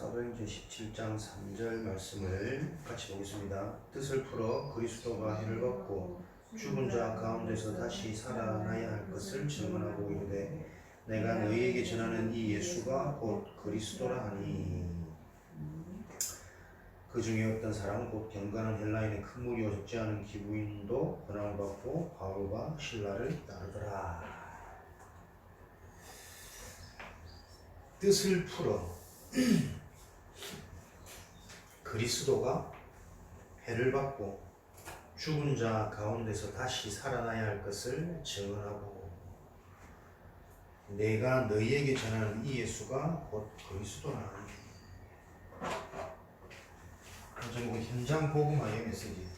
사도행전 17장 3절 말씀을 같이 보겠습니다. 뜻을 풀어 그리스도가 해를 받고 죽은 자 가운데서 다시 살아나야 할 것을 증언하고 이르되 내가 너희에게 전하는 이 예수가 곧 그리스도라 하니. 그 중에 어떤 사람은 곧 경건한 헬라인의 큰 무리와 적지 않은 기부인도 고난을 받고 바울과 실라를 따르더라. 뜻을 풀어 그리스도가 해를 받고 죽은 자 가운데서 다시 살아나야 할 것을 증언하고 내가 너희에게 전하는 이 예수가 곧 그리스도라. 제목은 현장 복음화의 메시지.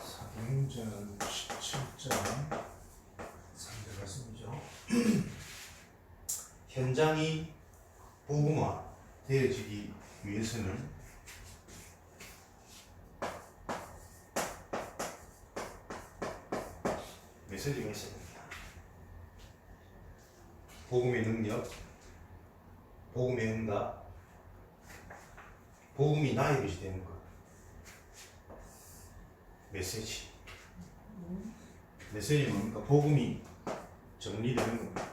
사도행전 17장 3절 말씀이죠. 현장이 복음화 되어지기 위해서는 메시지가 있어야 됩니다. 복음의 능력, 복음의 응답, 복음이 나의 것이 되는 것. 메시지. 메시지는 뭡니까? 복음이 정리되는 겁니다.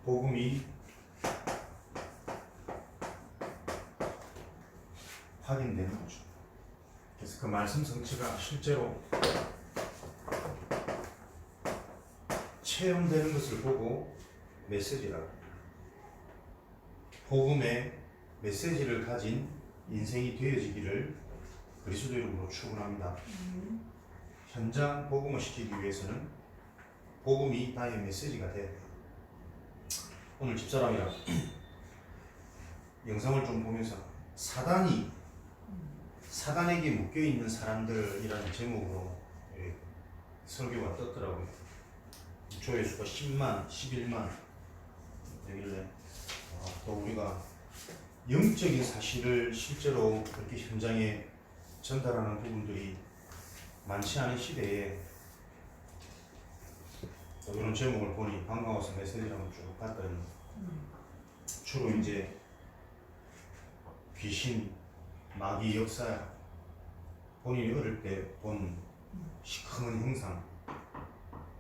복음이 확인되는 거죠. 그래서 그 말씀 성취가 실제로 체험되는 것을 보고 메시지라고. 복음의 메시지를 가진 인생이 되어지기를 그리스도 이름으로 축원합니다. 현장 복음을 시키기 위해서는 복음이 나의 메시지가 돼야 돼요. 오늘 집사람이랑 영상을 좀 보면서 사단에게 묶여있는 사람들이라는 제목으로 설교가 떴더라고요. 조회수가 10만, 11만 되길래 또 우리가 영적인 사실을 실제로 그렇게 현장에 전달하는 부분들이 많지 않은 시대에 이런 제목을 보니 반가워서 메시지를 한번 쭉 봤더니 주로 이제 귀신, 마귀 역사, 본인이 어릴 때 본 시커먼 형상,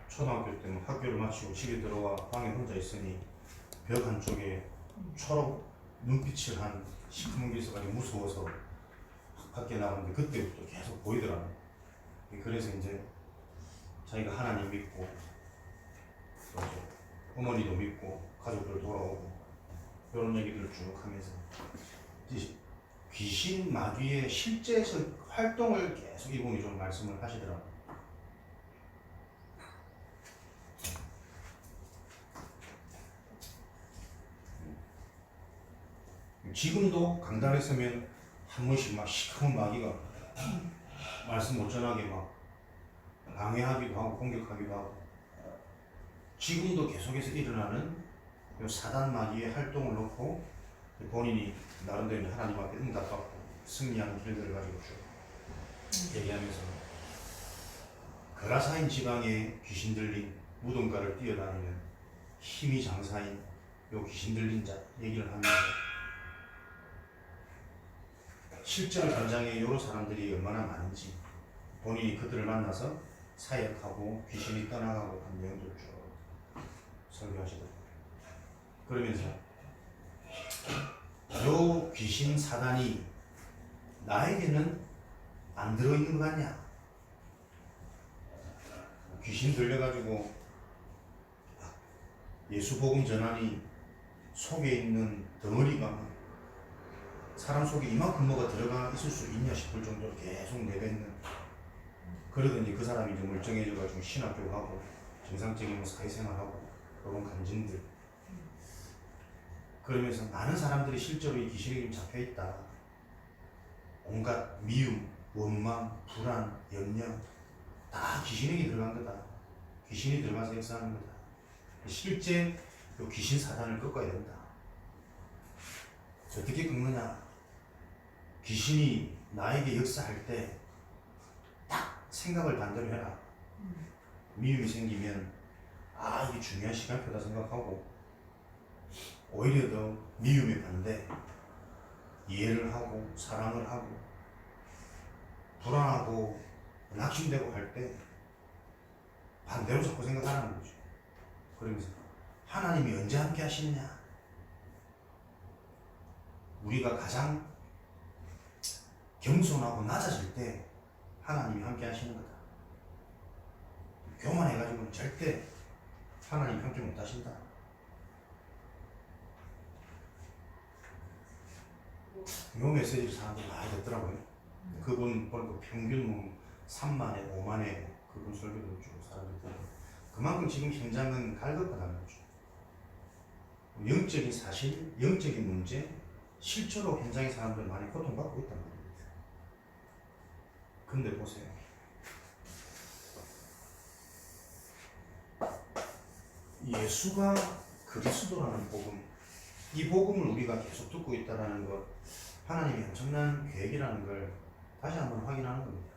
초등학교 때 학교를 마치고 집에 들어와 방에 혼자 있으니 벽 한쪽에 초록 눈빛을 한 시커먼 게 있어가지고 무서워서 밖에 나갔는데 그때부터 계속 보이더라고요. 그래서 이제 자기가 하나님 믿고 어머니도 믿고 가족들 돌아오고 이런 얘기들을 쭉 하면서 귀신, 마귀의 실제적 활동을 계속 이분이 좀 말씀을 하시더라고요. 지금도 강단에 서면 한 번씩 막 시커먼 마귀가 말씀 못 전하게 막 방해하기도 하고 공격하기도 하고 지금도 계속해서 일어나는 사단 마귀의 활동을 놓고 본인이 나름대로 하나님 앞에 응답받고 승리하는 길들을 가지고 쭉 얘기하면서 거라사인 지방에 귀신 들린 무덤가를 뛰어다니는 힘이 장사인 요 귀신 들린 자 얘기를 하면서 실제로 현장에 여러 사람들이 얼마나 많은지 본인이 그들을 만나서 사역하고 귀신이 떠나가고 한 내용들 쭉 설교하시더라고요. 그러면서 요 귀신 사단이 나에게는 안 들어있는 거 같냐? 귀신 들려가지고 예수 복음 전하니 속에 있는 덩어리가 사람 속에 이만큼 뭐가 들어가 있을 수 있냐 싶을 정도로 계속 내뱉는. 그러더니 그 사람이 좀 멀쩡해져가지고 신학교 가고 정상적인 사회생활하고 그런 간증들. 그러면서 많은 사람들이 실제로 이 귀신에 잡혀있다. 온갖 미움, 원망, 불안, 염려 다 귀신에게 들어간 거다. 귀신이 들어가서 역사하는 거다. 실제 이 귀신 사단을 꺾어야 된다. 어떻게 꺾느냐? 귀신이 나에게 역사할 때 딱 생각을 반대로 해라. 미움이 생기면 아 이게 중요한 시간표다 생각하고 오히려 더 미움의 반대 이해를 하고 사랑을 하고 불안하고 낙심되고 할 때 반대로 자꾸 생각하라는 거죠. 그러면서 하나님이 언제 함께 하시느냐? 우리가 가장 겸손하고 낮아질 때 하나님이 함께 하시는 거다. 교만해가지고는 절대 하나님 함께 못 하신다. 요 메시지를 사람들이 많이 듣더라고요. 그분 보니까 평균 뭐 3만에 5만에 그분 설교도 쭉 사람들이 듣고 그만큼 지금 현장은 갈급하다는 거죠. 영적인 사실, 영적인 문제, 실제로 현장의 사람들 많이 고통받고 있단 말입니다. 근데 보세요. 예수가 그리스도라는 복음, 이 복음을 우리가 계속 듣고 있다는 것, 하나님의 엄청난 계획이라는 걸 다시 한번 확인하는 겁니다.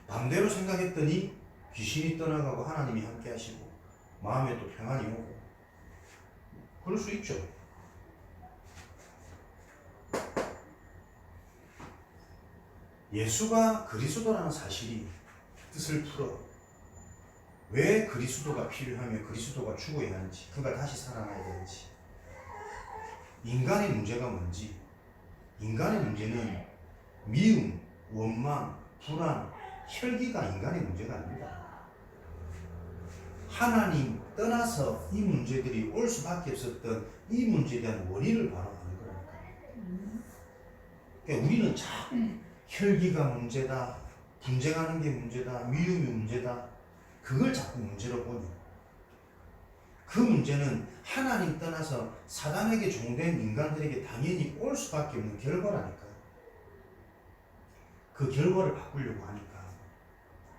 반대로 생각했더니 귀신이 떠나가고 하나님이 함께 하시고 마음에 또 평안이 오고 그럴 수 있죠. 예수가 그리스도라는 사실이 뜻을 풀어 왜 그리스도가 필요하며 그리스도가 죽어야 하는지, 그가 다시 살아나야 되는지, 인간의 문제가 뭔지, 인간의 문제는 미움, 원망, 불안, 혈기가 인간의 문제가 아닙니다. 하나님 떠나서 이 문제들이 올 수밖에 없었던 이 문제에 대한 원인을 바라보는 거라니까. 그러니까 우리는 참 혈기가 문제다, 분쟁하는 게 문제다, 미움이 문제다, 그걸 자꾸 문제로 보니 그 문제는 하나님 떠나서 사단에게 종된 인간들에게 당연히 올 수밖에 없는 결과라니까요. 그 결과를 바꾸려고 하니까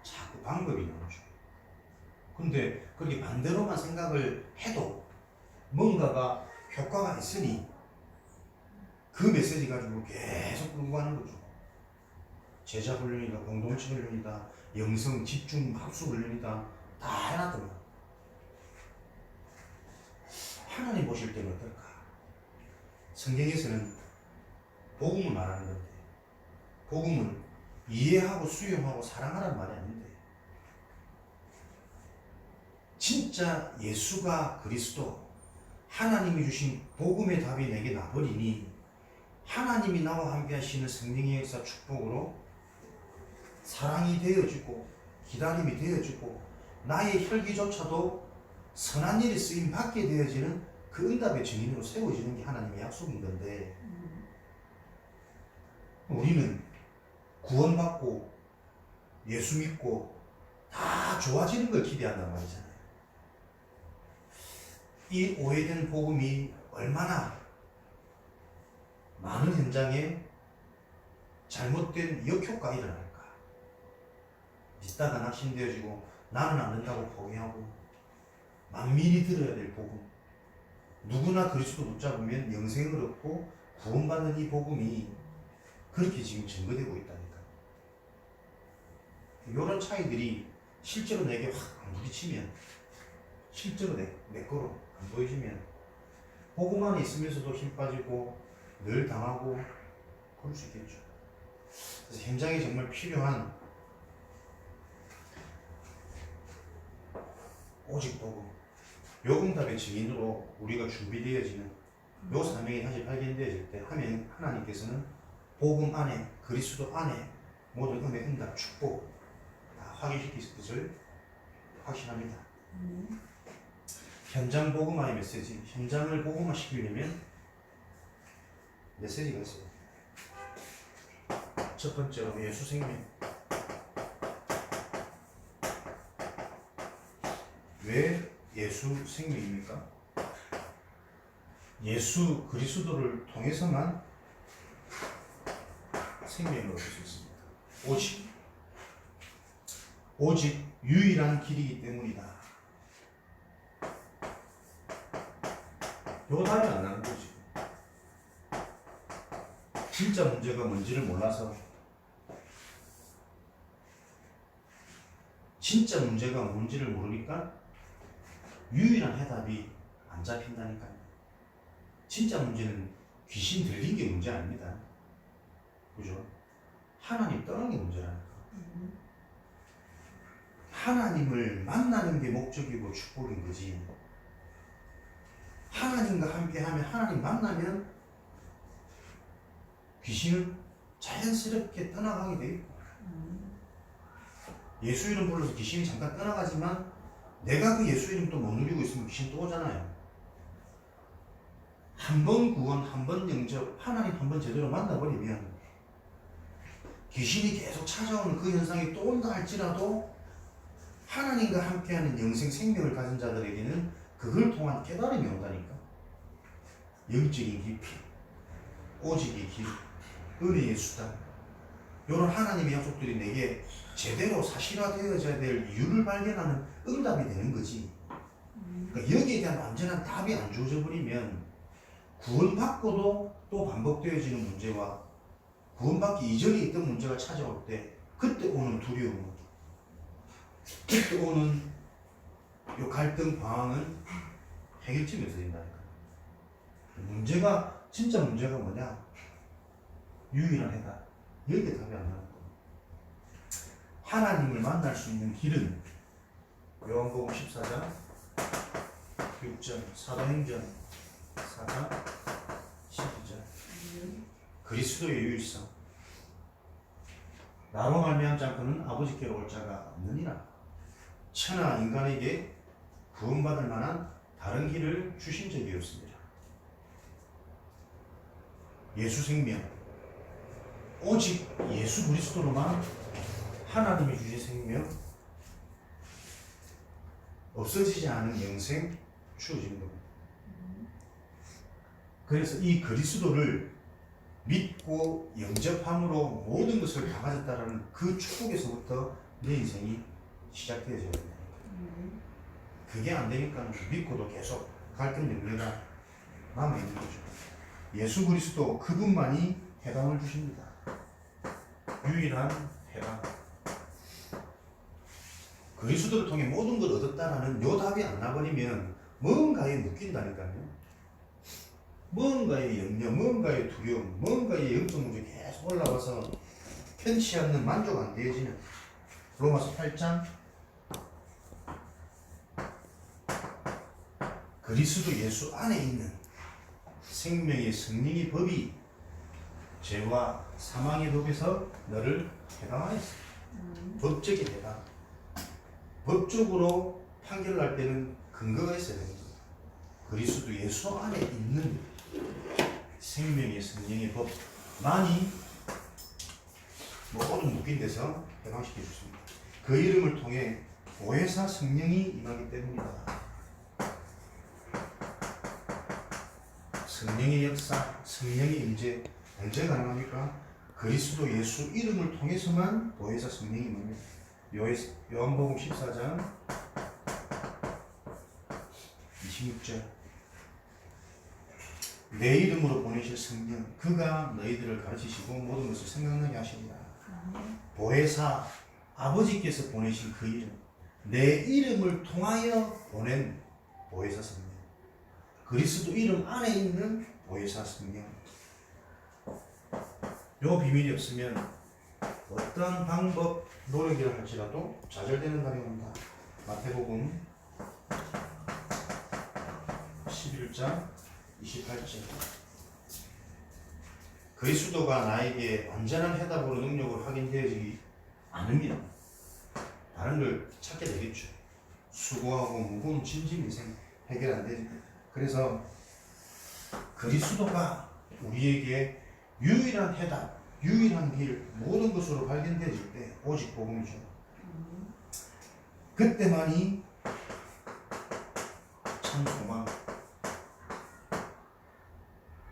자꾸 방법이 나오죠. 근데 그렇게 반대로만 생각을 해도 뭔가가 효과가 있으니 그 메시지 가지고 계속 끌고 가는 거죠. 제자 훈련이다, 공동체 훈련이다, 영성, 집중, 학수 훈련이다, 다 해놨더만. 하나님 보실 때는 어떨까? 성경에서는 복음을 말하는 건데, 복음은 이해하고 수용하고 사랑하라는 말이 아닌데, 진짜 예수가 그리스도, 하나님이 주신 복음의 답이 내게 나버리니 하나님이 나와 함께 하시는 성령의 역사 축복으로 사랑이 되어지고 기다림이 되어지고 나의 혈기조차도 선한 일에 쓰임 받게 되어지는 그 응답의 증인으로 세워지는 게 하나님의 약속인 건데, 우리는 구원받고 예수 믿고 다 좋아지는 걸 기대한단 말이잖아요. 이 오해된 복음이 얼마나 많은 현장에 잘못된 역효과가 일어날까. 믿다가 낙심되어지고 나는 안 된다고 포기하고 만민이 들어야 될 복음, 누구나 그리스도 붙잡으면 영생을 얻고 구원받는 이 복음이 그렇게 지금 증거되고 있다니까. 이런 차이들이 실제로 내게 확 안 부딪히면, 실제로 내 거로 안 보여지면 복음 안에 있으면서도 힘 빠지고 늘 당하고 그럴 수 있겠죠. 그래서 현장에 정말 필요한 오직 복음, 요응답의 증인으로 우리가 준비되어지는 요 사명이 다시 발견되어질 때 하나님께서는 복음 안에, 그리스도 안에 모든 은혜, 응답, 축복 다 확인시킬 것을 확신합니다. 현장 복음화의 메시지, 현장을 복음화 시키려면 메시지가 있어요. 첫 번째로 예수 생명. 왜 예수 생명입니까? 예수 그리스도를 통해서만 생명을 얻을 수 있습니다. 오직 유일한 길이기 때문이다. 요 답이 안 나는 거지. 진짜 문제가 뭔지를 몰라서, 진짜 문제가 뭔지를 모르니까 유일한 해답이 안 잡힌다니까요. 진짜 문제는 귀신 들린 게 문제 아닙니다. 그죠? 하나님 떠난 게 문제라니까. 하나님을 만나는 게 목적이고 축복인 거지. 하나님과 함께하면, 하나님 만나면 귀신은 자연스럽게 떠나가게 돼 있고, 예수 이름 불러서 귀신이 잠깐 떠나가지만 내가 그 예수 이름 또 못 누리고 있으면 귀신 또 오잖아요. 한 번 구원, 한 번 영접, 하나님 한 번 제대로 만나버리면 귀신이 계속 찾아오는 그 현상이 또 온다 할지라도 하나님과 함께하는 영생 생명을 가진 자들에게는 그걸 통한 깨달음이 온다니까. 영적인 깊이, 오직의 길, 은혜의 수단, 이런 하나님의 약속들이 내게 제대로 사실화되어져야 될 이유를 발견하는 응답이 되는 거지. 그러니까 여기에 대한 완전한 답이 안 주어져 버리면 구원받고도 또 반복되어지는 문제와 구원받기 이전에 있던 문제가 찾아올 때 그때 오는 두려움, 그때 오는 요 갈등, 방황은 해결점이 없어진다니까. 문제가, 진짜 문제가 뭐냐? 유일한 해답. 여기에 답이 안 나는 거야. 하나님을 만날 수 있는 길은 요한복음 14장 6절, 사도행전 4장 12절. 그리스도의 유일성. 나로 말미암지 않고는 아버지께로 올 자가 없느니라. 천하 인간에게 구원받을 만한 다른 길을 주신 적이 없습니다. 예수 생명, 오직 예수 그리스도로만 하나님이 주신 생명, 없어지지 않은 영생 주어지는 겁니다. 그래서 이 그리스도를 믿고 영접함으로 모든 것을 다 가졌다라는 그 축복에서부터 내 인생이 시작되어져야 된다. 그게 안 되니까 믿고도 계속 갈등 연계가 남아있는 거죠. 예수 그리스도 그분만이 해방을 주십니다. 유일한 해방. 그리스도를 통해 모든 걸 얻었다라는 요 답이 안 나버리면 뭔가에 묶인다니까요. 뭔가의 염려, 뭔가의 두려움, 뭔가의 영적 문제 계속 올라와서 편치 않는 만족 안 되어지는 로마서 8장 그리스도 예수 안에 있는 생명의 성령의 법이 죄와 사망의 법에서 너를 해방하였어. 법적인 해방. 법적으로 판결을 할 때는 근거가 있어야 됩니다. 그리스도 예수 안에 있는 생명의 성령의 법만이 모든 묶인 데서 해방시켜 줍니다. 그 이름을 통해 보혜사 성령이 임하기 때문이다. 성령의 역사, 성령의 임재 언제 가능합니까? 그리스도 예수 이름을 통해서만 보혜사 성령이 임합니다. 요한복음 14장 26절. 내 이름으로 보내실 성령, 그가 너희들을 가르치시고 모든 것을 생각나게 하시리라. 보혜사, 아버지께서 보내신 그 이름, 내 이름을 통하여 보낸 보혜사 성령, 그리스도 이름 안에 있는 보혜사 성령. 요 비밀이 없으면 어떠한 방법, 노력이라 할지라도 좌절되는 날이 온다. 마태복음 11장 28절. 그리스도가 나에게 완전한 해답으로 능력을 확인되어지지 않으면 다른 걸 찾게 되겠죠. 수고하고 무거운 짐진 인생 해결 안 되니까. 그래서 그리스도가 우리에게 유일한 해답, 유일한 길, 모든 것으로 발견되어질 때 오직 복음이죠. 그때만이 참 소망,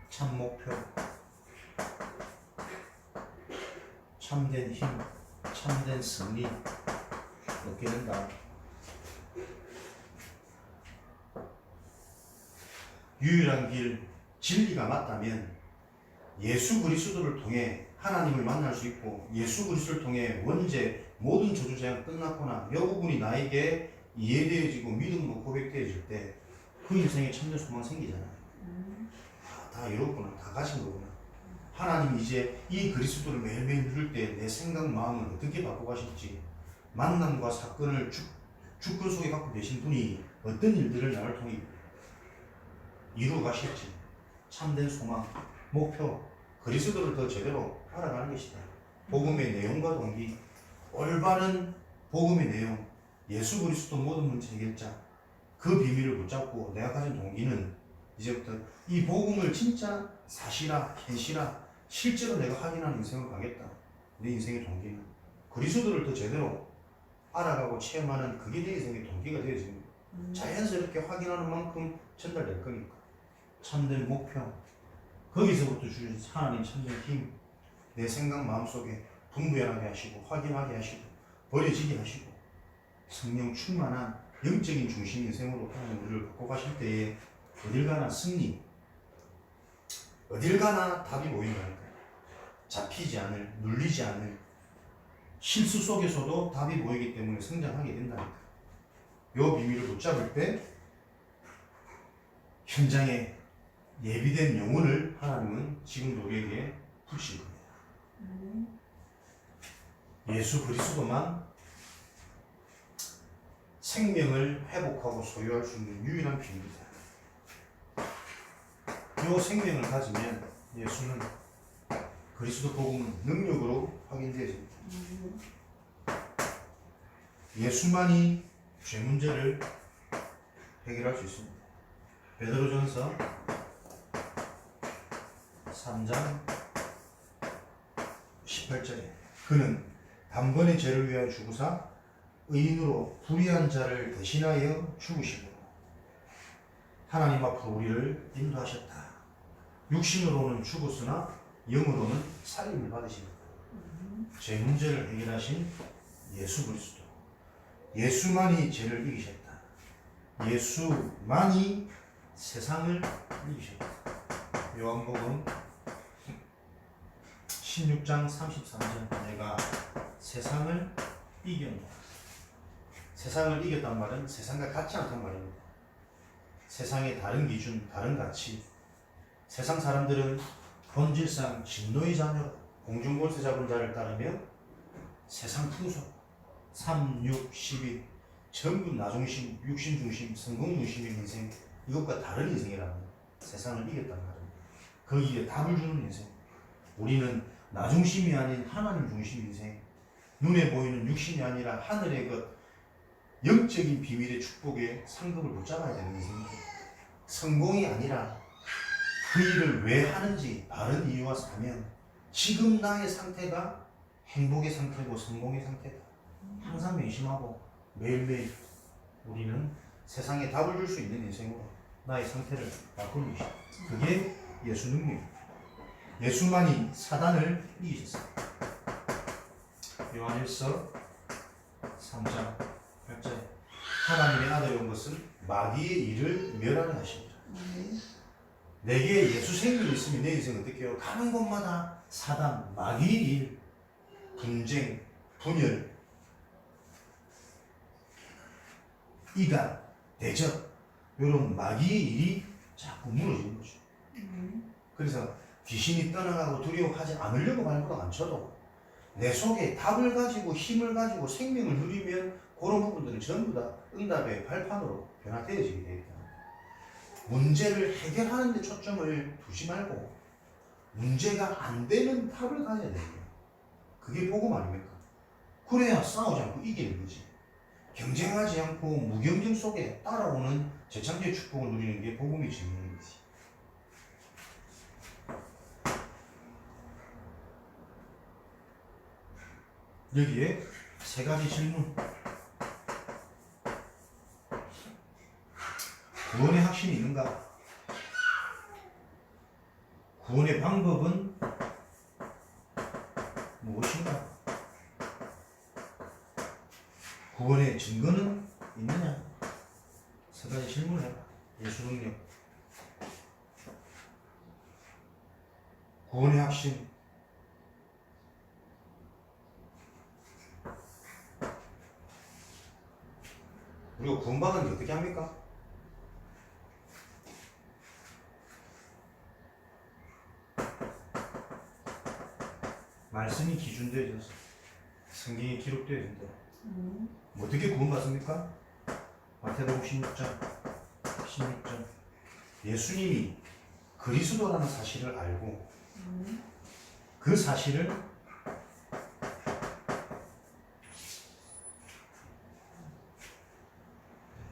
참 목표, 참된 힘, 참된 승리 얻게 된다. 유일한 길, 진리가 맞다면 예수 그리스도를 통해 하나님을 만날 수 있고 예수 그리스도를 통해 원죄 모든 저주제한 끝났구나. 이 부분이 나에게 이해되어지고 믿음으로 고백되어질 때 그 인생에 참된 소망 생기잖아요. 다 이렇구나. 다 가진 거구나. 하나님 이제 이 그리스도를 매일매일 누릴 때 내 생각 마음을 어떻게 바꿔가실지 만남과 사건을 주권 속에 갖고 계신 분이 어떤 일들을 나를 통해 이루어 가실지 참된 소망, 목표, 그리스도를 더 제대로 알아가는 것이다. 복음의 내용과 동기, 올바른 복음의 내용, 예수 그리스도 모든 문제 해결자, 그 비밀을 붙잡고 내가 가진 동기는 이제부터 이 복음을 진짜 사실화, 현실화, 실제로 내가 확인하는 인생을 가겠다. 내 인생의 동기는 그리스도를 더 제대로 알아가고 체험하는 그게 내 인생의 동기가 되어지는 거예요. 자연스럽게 확인하는 만큼 전달될 거니까. 참된 목표, 거기서부터 주신 하나님 참된 힘, 내 생각 마음속에 분부하게 하시고 확인하게 하시고 버려지게 하시고 성령 충만한 영적인 중심 인생으로 하나님 우리를 바꿔 가실 때에 어딜 가나 승리, 어딜 가나 답이 보인다니까요. 잡히지 않을, 눌리지 않을 실수 속에서도 답이 보이기 때문에 성장하게 된다니까요. 이 비밀을 붙잡을 때 현장에 예비된 영혼을 하나님은 지금 우리에게 부실 겁니다. 예수 그리스도만 생명을 회복하고 소유할 수 있는 유일한 비밀이다. 이 생명을 가지면 예수는 그리스도 복음은 능력으로 확인되어집니다. 예수만이 죄 문제를 해결할 수 있습니다. 베드로전서 3장 18절에 그는 단번에 죄를 위하여 죽으사 의인으로 불의한 자를 대신하여 죽으시고 하나님 앞으로 우리를 인도하셨다. 육신으로는 죽었으나 영으로는 살림을 받으십니다. 죄 문제를 해결하신 예수 그리스도, 예수만이 죄를 이기셨다. 예수만이 세상을 이기셨다. 요한복음 16장 33절 내가 세상을 이겼노라. 세상을 이겼단 말은 세상과 같지 않단 말입니다. 세상의 다른 기준, 다른 가치. 세상 사람들은 본질상 진노의 자녀, 공중볼세 잡은 자를 따르며 세상 풍속, 3, 6, 12 전부 나중심, 육신 중심, 성공 중심의 인생, 이것과 다른 인생이라는 세상을 이겼단 말입니다. 거기에 답을 주는 인생. 우리는 나중심이 아닌 하나님 중심 인생, 눈에 보이는 육신이 아니라 하늘의 것, 영적인 비밀의 축복에 상급을 붙잡아야 되는 인생입니다. 성공이 아니라 그 일을 왜 하는지 바른 이유와 사명, 지금 나의 상태가 행복의 상태고 성공의 상태다. 항상 명심하고 매일매일 우리는 세상에 답을 줄 수 있는 인생으로 나의 상태를 바꾸는 것이다. 그게 예수 능력입니다. 예수만이 사단을 이기셨습니다. 요한일서 3장 8절에 하나님의 아들이 온 것은 마귀의 일을 멸하려 하십니다. 내게 예수 생명이 있으면 내 인생은 어떻게 해요? 가는 곳마다 사단, 마귀의 일, 분쟁, 분열, 이간, 대적 이런 마귀의 일이 자꾸 무너지는 거죠. 그래서 귀신이 떠나가고 두려워하지 않으려고 발버둥 안 쳐도 내 속에 답을 가지고 힘을 가지고 생명을 누리면 그런 부분들은 전부 다 응답의 발판으로 변화되어지게 되겠다. 문제를 해결하는 데 초점을 두지 말고 문제가 안 되는 답을 가져야 됩니다. 그게 복음 아닙니까? 그래야 싸우지 않고 이기는 거지. 경쟁하지 않고 무경쟁 속에 따라오는 재창조의 축복을 누리는 게 복음이 증명인 거지. 여기에 세 가지 질문. 구원의 확신이 있는가? 구원의 방법은 무엇인가? 구원의 증거는 있느냐? 세 가지 질문을 해봐. 예수 능력. 구원의 확신. 우리가 구원받은 게 어떻게 합니까? 말씀이 기준되어져서 성경에 기록되어야 된다. 어떻게 구원받습니까? 마태복음 16장 예수님이 그리스도라는 사실을 알고 그 사실을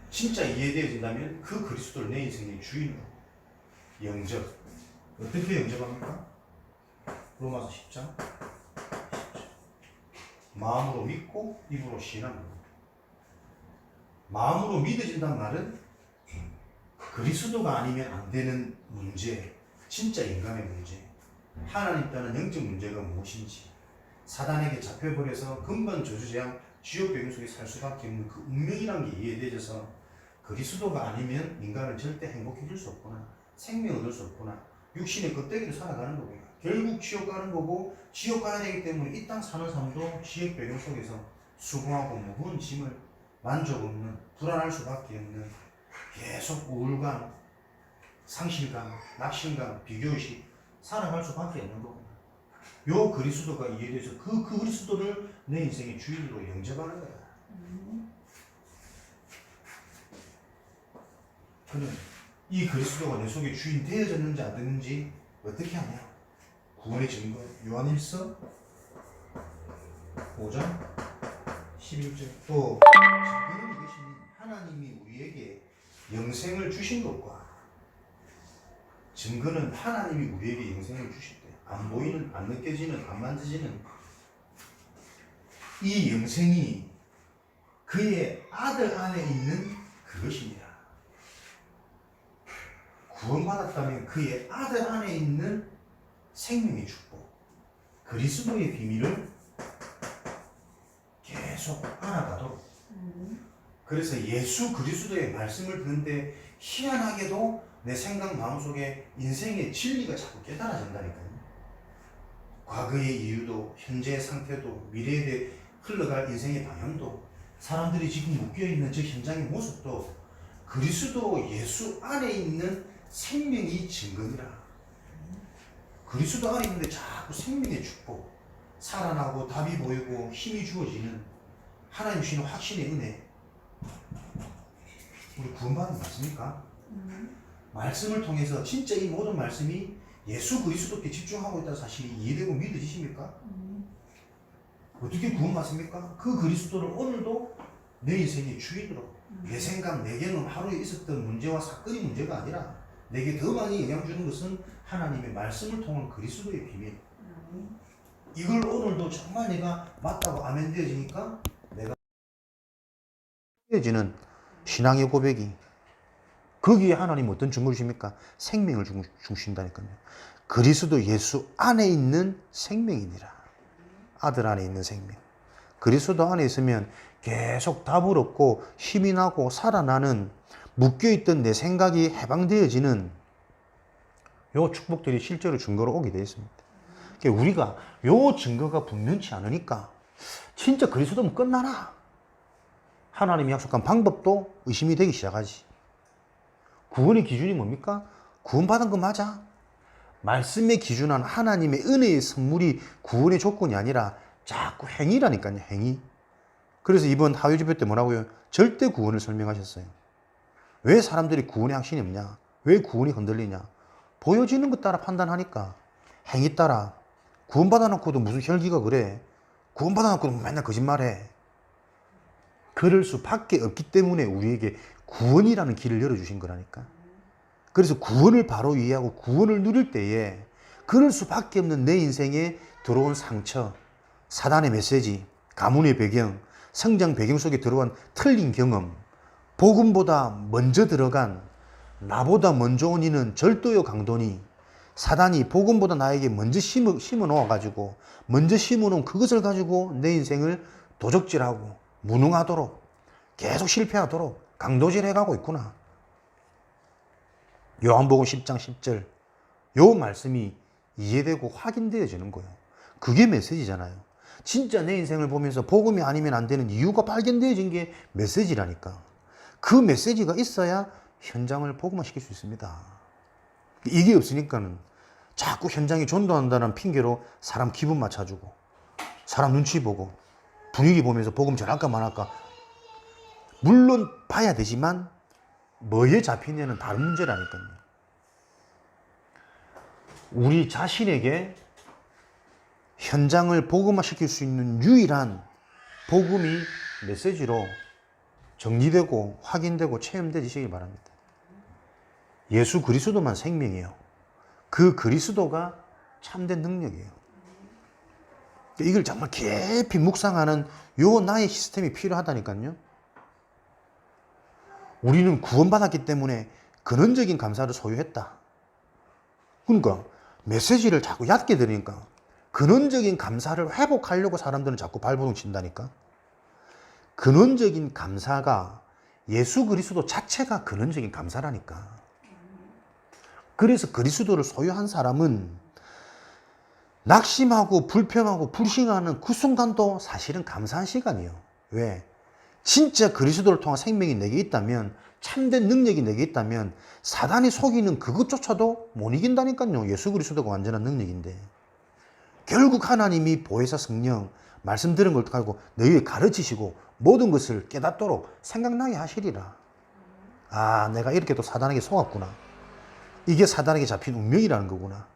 진짜 이해되어진다면 그 그리스도를 내 인생의 주인으로 영접. 어떻게 영접합니까? 로마서 10장 마음으로 믿고 입으로 신앙. 마음으로 믿어진다는 말은 그리스도가 아니면 안 되는 문제, 진짜 인간의 문제, 하나님 따는 영적 문제가 무엇인지, 사단에게 잡혀버려서 근본 저주재앙 지옥 배경 속에 살 수밖에 없는 그 운명이란 게 이해되어서 그리스도가 아니면 인간은 절대 행복해질 수 없구나, 생명 얻을 수 없구나, 육신의 껍데기로 살아가는 거구나, 결국 지옥 가는 거고, 지옥 가야 되기 때문에 이 땅 사는 삶도 지옥 배경 속에서 수고하고 무거운 짐을 만족 없는, 불안할 수밖에 없는, 계속 우울감, 상실감, 낙심감, 비교의식 살아갈 수밖에 없는 거구나. 요 그리스도가 이해돼서 그 그리스도를 내 인생의 주인으로 영접하는 거야. 그는 이 그리스도가 내 속에 주인 되어졌는지 안 됐는지 어떻게 하냐? 구원의 증거 요한일서 5장 11절. 또 증거는 이것이니 하나님이 우리에게 영생을 주신 것과, 증거는 하나님이 우리에게 영생을 주실 때 안 보이는, 안 느껴지는, 안 만져지는 이 영생이 그의 아들 안에 있는 그것입니다. 구원받았다면 그의 아들 안에 있는 생명의 축복, 그리스도의 비밀을 계속 알아가도록. 그래서 예수 그리스도의 말씀을 듣는데 희한하게도 내 생각 마음속에 인생의 진리가 자꾸 깨달아진다니까요. 과거의 이유도, 현재의 상태도, 미래에 대해 흘러갈 인생의 방향도, 사람들이 지금 묶여있는 저 현장의 모습도 그리스도 예수 안에 있는 생명이 증거니라. 그리스도 안에 있는데 자꾸 생명의 축복, 살아나고 답이 보이고 힘이 주어지는 하나님 주시는 확신의 은혜. 우리 구원받은 거 맞습니까? 말씀을 통해서 진짜 이 모든 말씀이 예수 그리스도께 집중하고 있다는 사실이 이해되고 믿어지십니까? 어떻게 구원받습니까? 그 그리스도를 오늘도 내 인생의 주인으로, 내 생각, 내 경험, 하루에 있었던 문제와 사건이 문제가 아니라 내게 더 많이 영향 주는 것은 하나님의 말씀을 통한 그리스도의 비밀. 이걸 오늘도 정말 내가 맞다고 아멘 되어지니까 내가 되어지는 신앙의 고백이, 거기에 하나님 어떤 증거를 주십니까? 생명을 주신다니까요. 그리스도 예수 안에 있는 생명이니라. 아들 안에 있는 생명. 그리스도 안에 있으면 계속 답을 얻고 힘이 나고 살아나는, 묶여있던 내 생각이 해방되어지는 요 축복들이 실제로 증거로 오게 되어 있습니다. 우리가 요 증거가 분명치 않으니까 진짜 그리스도면 끝나나? 하나님이 약속한 방법도 의심이 되기 시작하지. 구원의 기준이 뭡니까? 구원받은 거 맞아? 말씀에 기준한 하나님의 은혜의 선물이 구원의 조건이 아니라 자꾸 행위라니까요, 행위. 그래서 이번 하회집회 때 뭐라고요? 절대 구원을 설명하셨어요. 왜 사람들이 구원의 확신이 없냐? 왜 구원이 흔들리냐? 보여지는 것 따라 판단하니까, 행위 따라. 구원받아놓고도 무슨 혈기가 그래? 구원받아놓고도 맨날 거짓말해. 그럴 수밖에 없기 때문에 우리에게 구원이라는 길을 열어주신 거라니까. 그래서 구원을 바로 이해하고 구원을 누릴 때에 그럴 수밖에 없는 내 인생에 들어온 상처, 사단의 메시지, 가문의 배경, 성장 배경 속에 들어온 틀린 경험, 복음보다 먼저 들어간, 나보다 먼저 온 이는 절도요 강도니, 사단이 복음보다 나에게 먼저 심어 놓아가지고, 먼저 심어 놓은 그것을 가지고 내 인생을 도적질하고 무능하도록, 계속 실패하도록 강도질 해가고 있구나. 요한복음 10장 10절 요 말씀이 이해되고 확인되어지는 거예요. 그게 메시지잖아요. 진짜 내 인생을 보면서 복음이 아니면 안 되는 이유가 발견되어진 게 메시지라니까. 그 메시지가 있어야 현장을 복음화시킬 수 있습니다. 이게 없으니까는 자꾸 현장이 전도한다는 핑계로 사람 기분 맞춰주고 사람 눈치 보고 분위기 보면서 복음 전할까 말할까. 물론 봐야 되지만 뭐에 잡히냐는 다른 문제라니까요. 우리 자신에게 현장을 복음화시킬 수 있는 유일한 복음이 메시지로 정리되고 확인되고 체험되시길 바랍니다. 예수 그리스도만 생명이에요. 그 그리스도가 참된 능력이에요. 이걸 정말 깊이 묵상하는 요 나의 시스템이 필요하다니까요. 우리는 구원받았기 때문에 근원적인 감사를 소유했다. 그러니까 메시지를 자꾸 얕게 들으니까 근원적인 감사를 회복하려고 사람들은 자꾸 발버둥 친다니까. 근원적인 감사가 예수 그리스도 자체가 근원적인 감사라니까. 그래서 그리스도를 소유한 사람은 낙심하고 불평하고 불신하는 그 순간도 사실은 감사한 시간이에요. 왜? 진짜 그리스도를 통한 생명이 내게 있다면, 참된 능력이 내게 있다면 사단이 속이는 그것조차도 못 이긴다니까요. 예수 그리스도가 완전한 능력인데. 결국 하나님이 보혜사 성령 말씀 들은 걸 가지고 너희에 가르치시고 모든 것을 깨닫도록 생각나게 하시리라. 아, 내가 이렇게 또 사단에게 속았구나. 이게 사단에게 잡힌 운명이라는 거구나.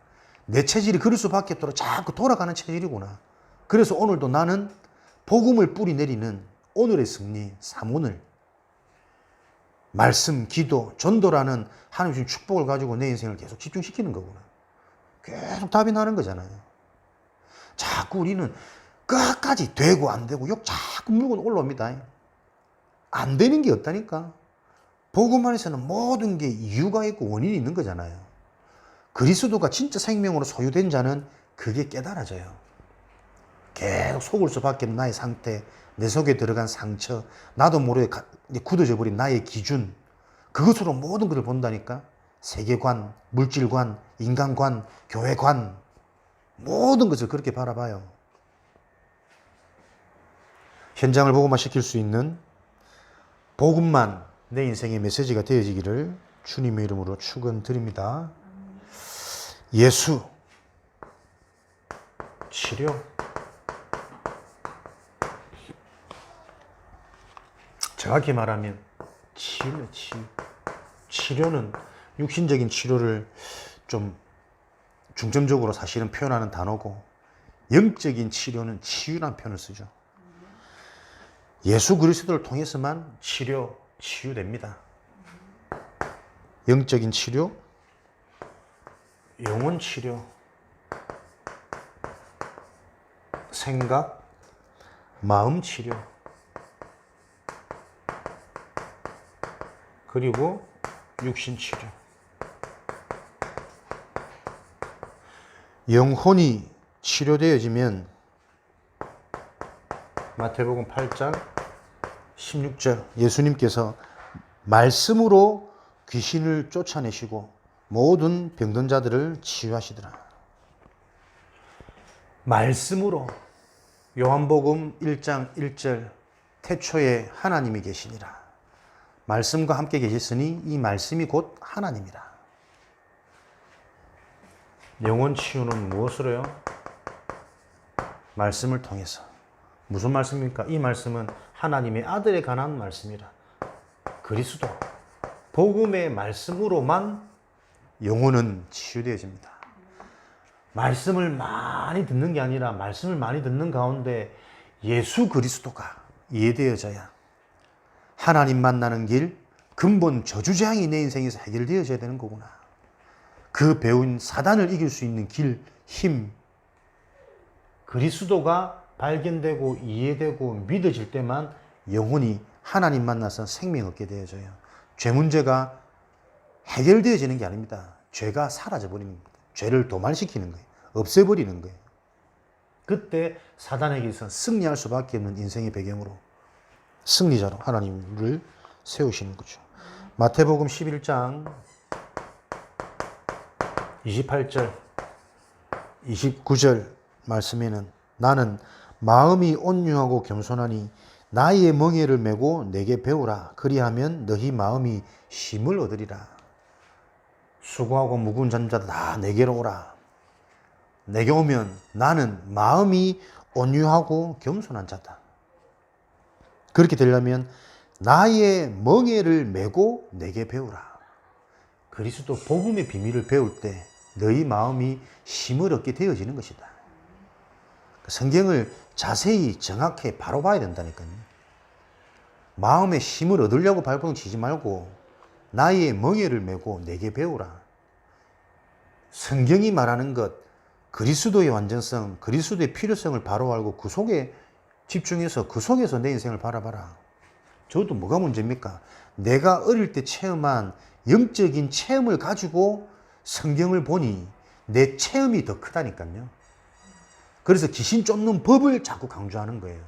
내 체질이 그럴 수밖에 없도록 자꾸 돌아가는 체질이구나. 그래서 오늘도 나는 복음을 뿌리 내리는 오늘의 승리, 삼오늘 말씀, 기도, 전도라는 하나님 주신 축복을 가지고 내 인생을 계속 집중시키는 거구나. 계속 답이 나는 거잖아요. 자꾸 우리는 끝까지 되고 안 되고 욕 자꾸 물고 올라옵니다. 안 되는 게 없다니까. 복음 안에서는 모든 게 이유가 있고 원인이 있는 거잖아요. 그리스도가 진짜 생명으로 소유된 자는 그게 깨달아져요. 계속 속을 수밖에 없는 나의 상태, 내 속에 들어간 상처, 나도 모르게 굳어져 버린 나의 기준, 그것으로 모든 것을 본다니까. 세계관, 물질관, 인간관, 교회관, 모든 것을 그렇게 바라봐요. 현장을 복음화시킬 수 있는 복음만 내 인생의 메시지가 되어지기를 주님의 이름으로 축원드립니다. 예수, 치료. 정확히 말하면 치유네, 치유. 치료는 육신적인 치료를 좀 중점적으로 사실은 표현하는 단어고, 영적인 치료는 치유라는 표현을 쓰죠. 예수 그리스도를 통해서만 치유됩니다. 영적인 치료, 영혼 치료, 생각, 마음 치료, 그리고 육신 치료. 영혼이 치료되어지면 마태복음 8장 16절 예수님께서 말씀으로 귀신을 쫓아내시고 모든 병든 자들을 치유하시더라. 말씀으로. 요한복음 1장 1절 태초에 하나님이 계시니라. 말씀과 함께 계셨으니 이 말씀이 곧 하나님이라. 영혼 치유는 무엇으로요? 말씀을 통해서. 무슨 말씀입니까? 이 말씀은 하나님의 아들에 관한 말씀이라. 그리스도, 복음의 말씀으로만 영혼은 치유되어집니다. 말씀을 많이 듣는 게 아니라 말씀을 많이 듣는 가운데 예수 그리스도가 이해되어져야 하나님 만나는 길, 근본 저주재앙이 내 인생에서 해결되어져야 되는 거구나. 그 배운 사단을 이길 수 있는 길, 힘, 그리스도가 발견되고 이해되고 믿어질 때만 영혼이 하나님 만나서 생명 얻게 되어져요. 죄 문제가 해결되어지는 게 아닙니다. 죄가 사라져버리는 겁니다. 죄를 도말시키는 거예요. 없애버리는 거예요. 그때 사단에게서 승리할 수밖에 없는 인생의 배경으로 승리자로 하나님을 세우시는 거죠. 마태복음 11장 28절 29절 말씀에는 나는 마음이 온유하고 겸손하니 나의 멍에를 메고 내게 배우라. 그리하면 너희 마음이 쉼을 얻으리라. 수고하고 무거운 잠자 다 내게로 오라. 내게 오면 나는 마음이 온유하고 겸손한 자다. 그렇게 되려면 나의 멍에를 메고 내게 배우라. 그리스도 복음의 비밀을 배울 때 너희 마음이 쉼을 얻게 되어지는 것이다. 성경을 자세히 정확히 바로 봐야 된다니까요. 마음에 쉼을 얻으려고 발버둥 치지 말고 나의 멍에를 메고 내게 배우라. 성경이 말하는 것, 그리스도의 완전성, 그리스도의 필요성을 바로 알고 그 속에 집중해서 그 속에서 내 인생을 바라봐라. 저도 뭐가 문제입니까? 내가 어릴 때 체험한 영적인 체험을 가지고 성경을 보니 내 체험이 더 크다니까요. 그래서 귀신 쫓는 법을 자꾸 강조하는 거예요.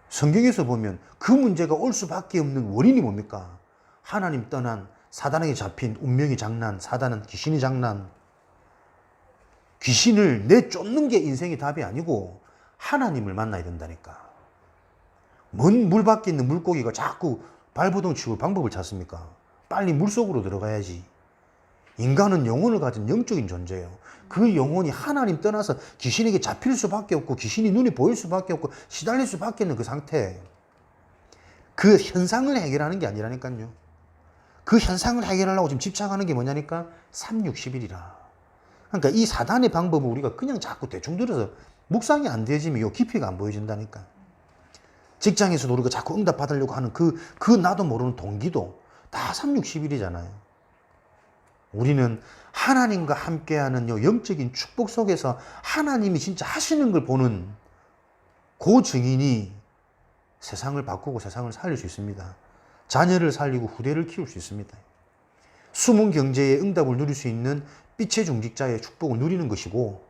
성경에서 보면 그 문제가 올 수밖에 없는 원인이 뭡니까? 하나님 떠난 사단에게 잡힌 운명의 장난, 사단은 귀신의 장난. 귀신을 내쫓는 게 인생의 답이 아니고 하나님을 만나야 된다니까. 먼 물 밖에 있는 물고기가 자꾸 발버둥 치고 방법을 찾습니까? 빨리 물속으로 들어가야지. 인간은 영혼을 가진 영적인 존재예요. 그 영혼이 하나님 떠나서 귀신에게 잡힐 수밖에 없고 귀신이 눈에 보일 수밖에 없고 시달릴 수밖에 없는 그 상태. 그 현상을 해결하는 게 아니라니까요. 그 현상을 해결하려고 지금 집착하는 게 뭐냐니까 360일이라. 그러니까 이 사단의 방법을 우리가 그냥 자꾸 대충 들어서 묵상이 안 되어지면 요 깊이가 안 보여진다니까. 직장에서도 우리가 자꾸 응답 받으려고 하는 그 나도 모르는 동기도 다 360일이잖아요. 우리는 하나님과 함께하는 요 영적인 축복 속에서 하나님이 진짜 하시는 걸 보는 그 증인이 세상을 바꾸고 세상을 살릴 수 있습니다. 자녀를 살리고 후대를 키울 수 있습니다. 숨은 경제의 응답을 누릴 수 있는 빛의 중직자의 축복을 누리는 것이고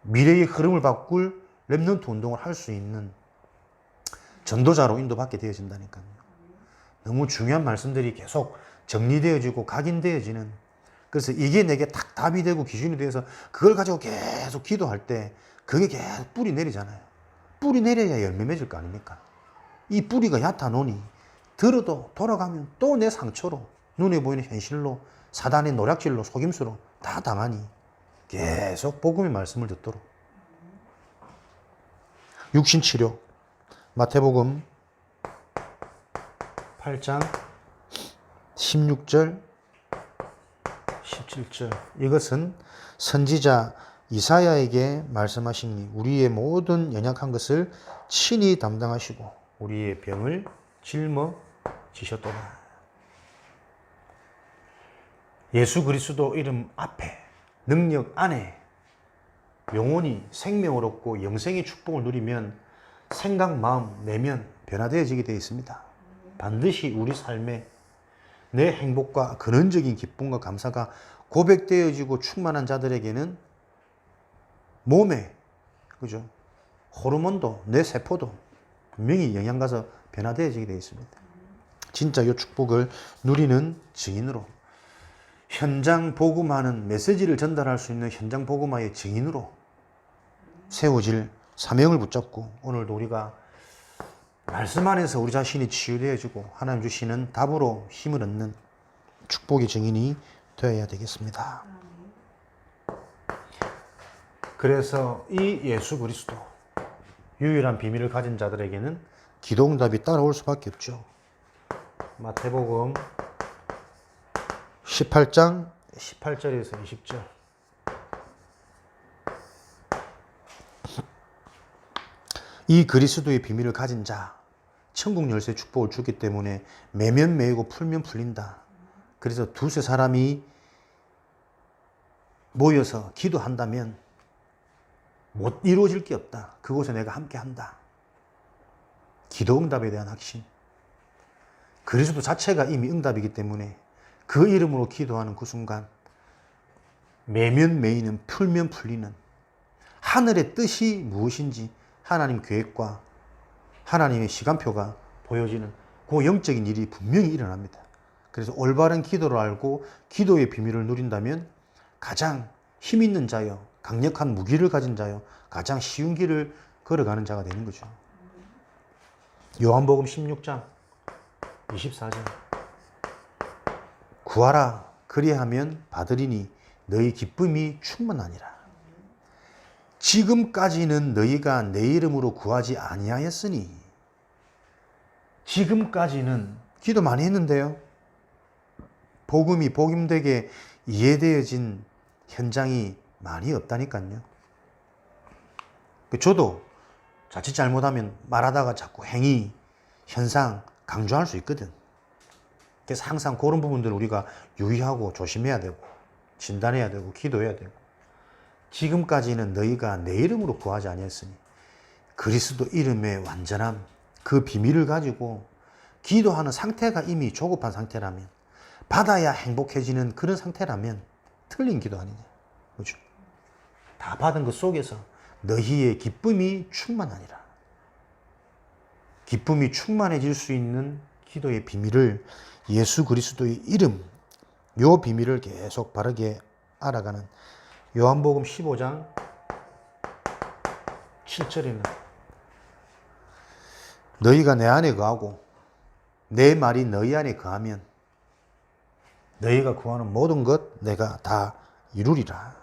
미래의 흐름을 바꿀 렘넌트 운동을 할 수 있는 전도자로 인도받게 되어진다니까요. 너무 중요한 말씀들이 계속 정리되어지고 각인되어지는, 그래서 이게 내게 딱 답이 되고 기준이 되어서 그걸 가지고 계속 기도할 때 그게 계속 뿌리 내리잖아요. 뿌리 내려야 열매 맺을 거 아닙니까? 이 뿌리가 얕아 놓으니 들어도 돌아가면 또 내 상처로, 눈에 보이는 현실로, 사단의 노략질로, 속임수로 다 당하니 계속 복음의 말씀을 듣도록. 육신치료, 마태복음 8장 16절 17절. 이것은 선지자 이사야에게 말씀하시니 우리의 모든 연약한 것을 친히 담당하시고 우리의 병을 짊어지셨도다. 예수 그리스도 이름 앞에, 능력 안에 영혼이 생명을 얻고 영생의 축복을 누리면 생각, 마음, 내면 변화되어지게 되어 있습니다. 반드시 우리 삶에 내 행복과 근원적인 기쁨과 감사가 고백되어지고 충만한 자들에게는 몸에, 그죠? 호르몬도, 내 세포도 분명히 영향가서 변화되어지게 되어 있습니다. 진짜 이 축복을 누리는 증인으로, 현장 복음하는, 메시지를 전달할 수 있는 현장 복음화의 증인으로 세워질 사명을 붙잡고 오늘도 우리가 말씀 안에서 우리 자신이 치유되어지고 하나님 주시는 답으로 힘을 얻는 축복의 증인이 되어야 되겠습니다. 그래서 이 예수 그리스도 유일한 비밀을 가진 자들에게는 기도응답이 따라올 수밖에 없죠. 마태복음 18장 18절에서 20절. 이 그리스도의 비밀을 가진 자, 천국 열쇠 축복을 주기 때문에 매면 매이고 풀면 풀린다. 그래서 두세 사람이 모여서 기도한다면 못 이루어질 게 없다. 그곳에 내가 함께 한다. 기도 응답에 대한 확신. 그리스도 자체가 이미 응답이기 때문에 그 이름으로 기도하는 그 순간 매면 매이는, 풀면 풀리는, 하늘의 뜻이 무엇인지 하나님 계획과 하나님의 시간표가 보여지는 그 영적인 일이 분명히 일어납니다. 그래서 올바른 기도를 알고 기도의 비밀을 누린다면 가장 힘 있는 자요, 강력한 무기를 가진 자요, 가장 쉬운 길을 걸어가는 자가 되는 거죠. 요한복음 16장 24절. 구하라, 그리하면 받으리니 너희 기쁨이 충만하니라. 지금까지는 너희가 내 이름으로 구하지 아니하였으니. 지금까지는 기도 많이 했는데요, 복음이 복음되게 이해되어진 현장이 많이 없다니까요. 저도 자칫 잘못하면 말하다가 자꾸 행위, 현상 강조할 수 있거든. 그래서 항상 그런 부분들을 우리가 유의하고 조심해야 되고 진단해야 되고 기도해야 되고. 지금까지는 너희가 내 이름으로 구하지 아니했으니. 그리스도 이름의 완전함, 그 비밀을 가지고 기도하는 상태가 이미 조급한 상태라면, 받아야 행복해지는 그런 상태라면 틀린 기도 아니냐. 그렇죠? 다 받은 것 속에서 너희의 기쁨이 충만하니라. 기쁨이 충만해질 수 있는 기도의 비밀을, 예수 그리스도의 이름, 요 비밀을 계속 바르게 알아가는 요한복음 15장 7절에는 너희가 내 안에 거하고 내 말이 너희 안에 거하면 너희가 구하는 모든 것 내가 다 이루리라.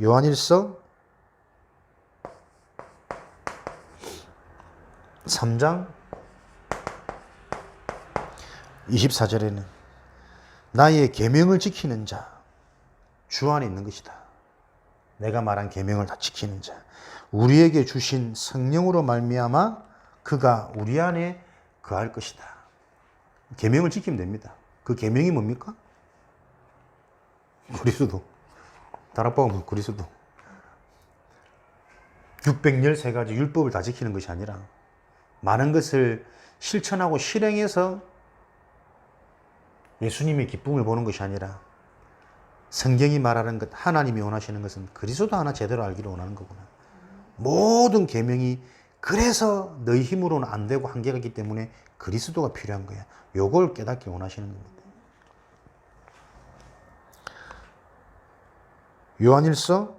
요한일서 3장 24절에는 나의 계명을 지키는 자, 주 안에 있는 것이다. 내가 말한 계명을 다 지키는 자, 우리에게 주신 성령으로 말미암아 그가 우리 안에 거할 것이다. 계명을 지키면 됩니다. 그 계명이 뭡니까? 그리스도. 다락방은 그리스도. 613가지 율법을 다 지키는 것이 아니라 많은 것을 실천하고 실행해서 예수님의 기쁨을 보는 것이 아니라 성경이 말하는 것, 하나님이 원하시는 것은 그리스도 하나 제대로 알기를 원하는 거구나. 모든 계명이 그래서 너희 힘으로는 안 되고 한계가 있기 때문에 그리스도가 필요한 거야. 요걸 깨닫기 원하시는 겁니다. 요한일서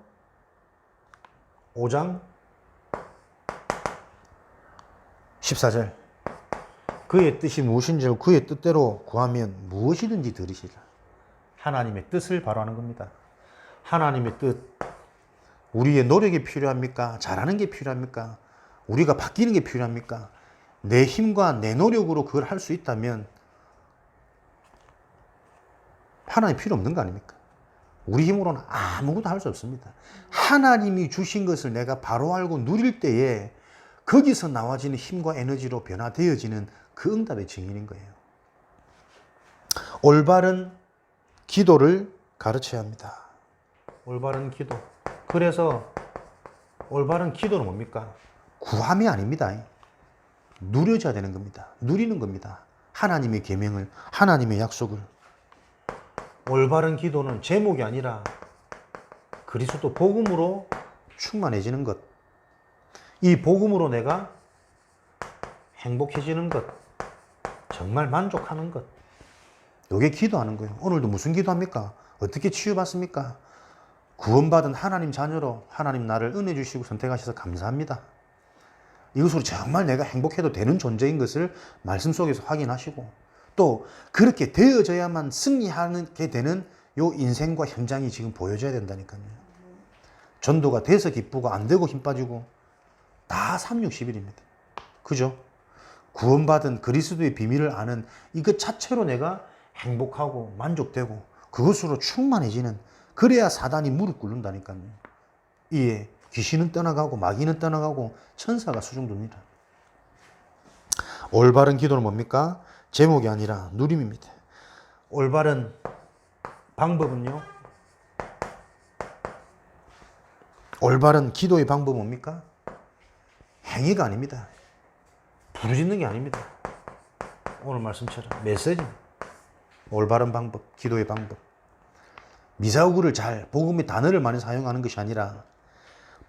5장 14절. 그의 뜻이 무엇인지 그의 뜻대로 구하면 무엇이든지 들으시라. 하나님의 뜻을 바로 하는 겁니다. 하나님의 뜻. 우리의 노력이 필요합니까? 잘하는 게 필요합니까? 우리가 바뀌는 게 필요합니까? 내 힘과 내 노력으로 그걸 할 수 있다면 하나님 필요 없는 거 아닙니까? 우리 힘으로는 아무것도 할 수 없습니다. 하나님이 주신 것을 내가 바로 알고 누릴 때에 거기서 나와지는 힘과 에너지로 변화되어지는 그 응답의 증인인 거예요. 올바른 기도를 가르쳐야 합니다. 올바른 기도. 그래서 올바른 기도는 뭡니까? 구함이 아닙니다. 누려져야 되는 겁니다. 누리는 겁니다. 하나님의 계명을, 하나님의 약속을. 올바른 기도는 제목이 아니라 그리스도 복음으로 충만해지는 것. 이 복음으로 내가 행복해지는 것. 정말 만족하는 것. 이게 기도하는 거예요. 오늘도 무슨 기도합니까? 어떻게 치유받습니까? 구원받은 하나님 자녀로 하나님 나를 은혜 주시고 선택하셔서 감사합니다. 이것으로 정말 내가 행복해도 되는 존재인 것을 말씀 속에서 확인하시고, 또 그렇게 되어져야만 승리하게 되는 요 인생과 현장이 지금 보여져야 된다니까요. 전도가 돼서 기쁘고 안 되고 힘 빠지고 다 360일입니다. 그죠? 구원받은 그리스도의 비밀을 아는 이것 자체로 내가 행복하고 만족되고 그것으로 충만해지는, 그래야 사단이 무릎 꿇는다니까요. 이에 귀신은 떠나가고 마귀는 떠나가고 천사가 수중듭니다. 올바른 기도는 뭡니까? 제목이 아니라 누림입니다. 올바른 방법은요? 올바른 기도의 방법은 뭡니까? 행위가 아닙니다. 부르짖는 게 아닙니다. 오늘 말씀처럼 메시지입니다. 올바른 방법, 기도의 방법. 미사오구를 잘, 복음의 단어를 많이 사용하는 것이 아니라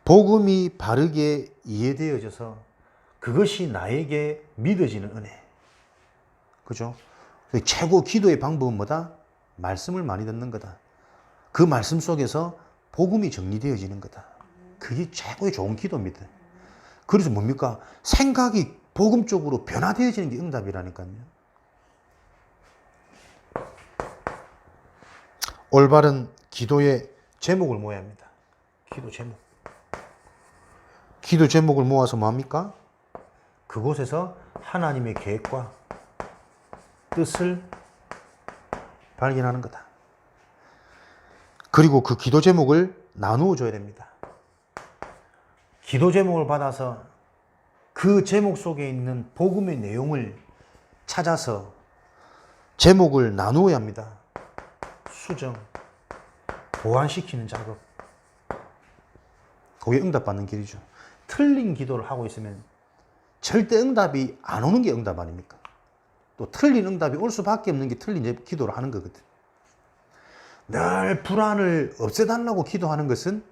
복음이 바르게 이해되어져서 그것이 나에게 믿어지는 은혜. 그죠? 최고 기도의 방법은 뭐다? 말씀을 많이 듣는 거다. 그 말씀 속에서 복음이 정리되어지는 거다. 그게 최고의 좋은 기도입니다. 그래서 뭡니까? 생각이 복음 쪽으로 변화되어지는 게 응답이라니까요. 올바른 기도의 제목을 모아야 합니다. 기도 제목. 기도 제목을 모아서 뭐합니까? 그곳에서 하나님의 계획과 뜻을 발견하는 거다. 그리고 그 기도 제목을 나누어 줘야 됩니다. 기도 제목을 받아서 그 제목 속에 있는 복음의 내용을 찾아서 제목을 나누어야 합니다. 수정, 보완시키는 작업. 그게 응답받는 길이죠. 틀린 기도를 하고 있으면 절대 응답이 안 오는 게 응답 아닙니까? 또 틀린 응답이 올 수밖에 없는 게 틀린 기도를 하는 거거든. 늘 불안을 없애달라고 기도하는 것은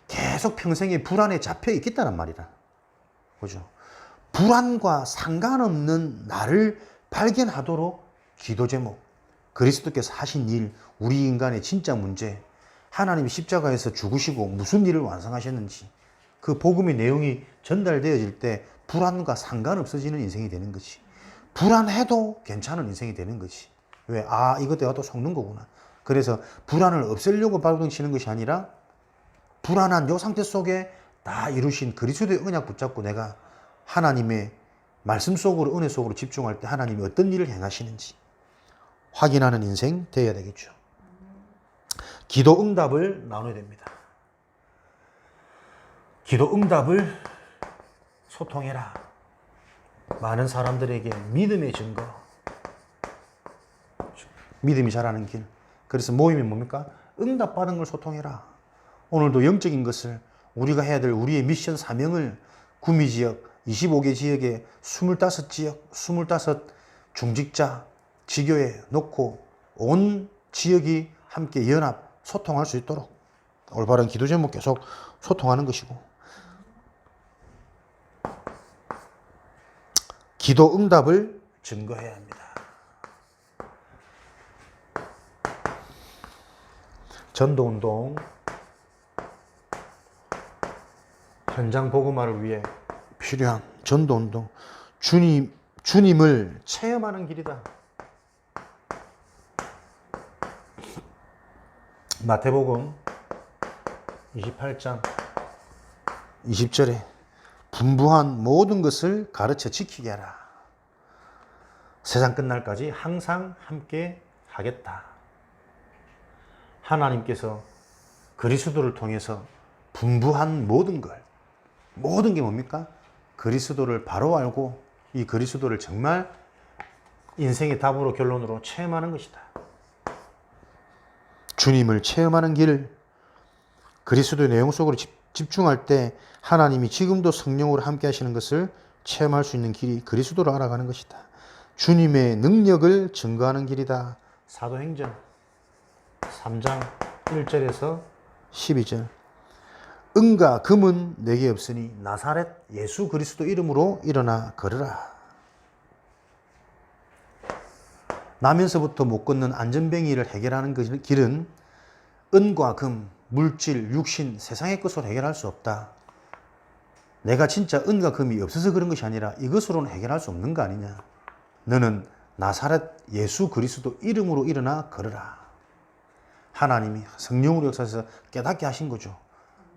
계속 평생에 불안에 잡혀 있겠다는 말이라. 그죠? 불안과 상관없는 나를 발견하도록 기도 제목, 그리스도께서 하신 일, 우리 인간의 진짜 문제, 하나님이 십자가에서 죽으시고 무슨 일을 완성하셨는지 그 복음의 내용이 전달되어질 때 불안과 상관없어지는 인생이 되는 거지. 불안해도 괜찮은 인생이 되는 거지. 왜? 아, 이것 내가 또 속는 거구나. 그래서 불안을 없애려고 발동치는 것이 아니라 불안한 요 상태 속에 다 이루신 그리스도의 언약 붙잡고 내가 하나님의 말씀 속으로, 은혜 속으로 집중할 때 하나님이 어떤 일을 행하시는지 확인하는 인생 되어야 되겠죠. 기도 응답을 나눠야 됩니다. 기도 응답을 소통해라. 많은 사람들에게 믿음의 증거, 믿음이 자라는 길. 그래서 모임이 뭡니까? 응답받은 걸 소통해라. 오늘도 영적인 것을 우리가 해야 될 우리의 미션 사명을 구미지역 25개 지역에 25지역 25 중직자 지교에 놓고 온 지역이 함께 연합 소통할 수 있도록 올바른 기도 제목 계속 소통하는 것이고, 기도 응답을 증거해야 합니다. 전도운동, 현장 복음화를 위해 필요한 전도운동, 주님을 체험하는 길이다. 마태복음 28장 20절에 분부한 모든 것을 가르쳐 지키게 하라. 세상 끝날까지 항상 함께 하겠다. 하나님께서 그리스도를 통해서 분부한 모든 것, 모든 게 뭡니까? 그리스도를 바로 알고 이 그리스도를 정말 인생의 답으로 결론으로 체험하는 것이다. 주님을 체험하는 길, 그리스도의 내용 속으로 집중할 때 하나님이 지금도 성령으로 함께 하시는 것을 체험할 수 있는 길이 그리스도를 알아가는 것이다. 주님의 능력을 증거하는 길이다. 사도행전 3장 1절에서 12절. 은과 금은 내게 없으니 나사렛 예수 그리스도 이름으로 일어나 걸으라. 나면서부터 못 걷는 안전뱅이를 해결하는 길은 은과 금, 물질, 육신, 세상의 것으로 해결할 수 없다. 내가 진짜 은과 금이 없어서 그런 것이 아니라 이것으로는 해결할 수 없는 거 아니냐. 너는 나사렛 예수 그리스도 이름으로 일어나 걸으라. 하나님이 성령으로 역사해서 깨닫게 하신 거죠.